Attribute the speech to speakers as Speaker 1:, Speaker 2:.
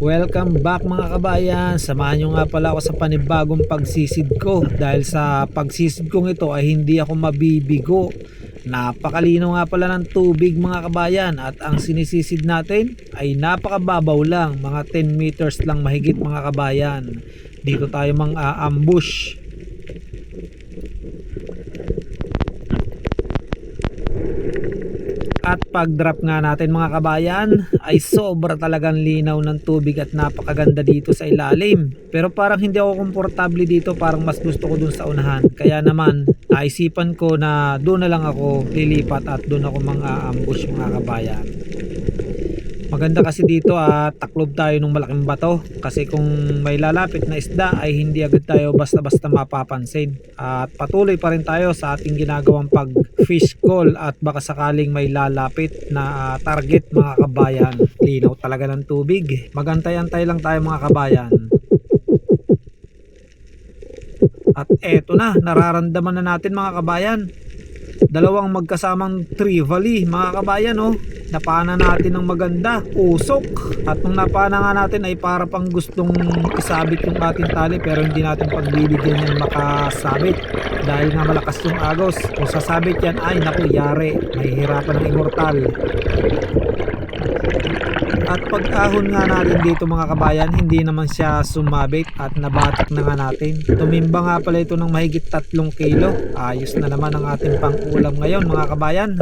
Speaker 1: Welcome back mga kabayan. Samahan nyo nga pala ako sa panibagong pagsisid ko. Dahil sa pagsisid kong ito ay hindi ako mabibigo. Napakalinaw nga pala ng tubig mga kabayan. At ang sinisisid natin ay napakababaw lang. Mga 10 meters lang mahigit mga kabayan. Dito tayo mang-ambush. At pag drop nga natin mga kabayan ay sobra talagang linaw ng tubig at napakaganda dito sa ilalim. Pero parang hindi ako komportable dito, parang mas gusto ko dun sa unahan. Kaya naman naisipan ko na doon na lang ako lilipat at doon ako mang-ambush mga kabayan. Maganda kasi dito taklob tayo ng malaking bato, kasi kung may lalapit na isda ay hindi agad tayo basta-basta mapapansin. At patuloy pa rin tayo sa ating ginagawang pag fish call at baka sakaling may lalapit na target mga kabayan. Linaw talaga ng tubig. Magantay-antay lang tayo mga kabayan. At eto na, nararamdaman na natin mga kabayan. Dalawang magkasamang trevally mga kabayan, oh. Napana natin ng maganda, usok. At nung napana nga natin ay para pang gustong isabit yung ating tali, pero hindi natin pagbibigyan yan makasabit dahil nga malakas yung agos. Kung sasabit yan ay naku, yari, mahihirapan ng immortal. At pag-ahon nga natin dito mga kabayan, hindi naman siya sumabit at nabatak na nga natin. Tumimba nga pala ito ng mahigit 3 kilo. Ayos na naman ang ating pang-ulam ngayon mga kabayan.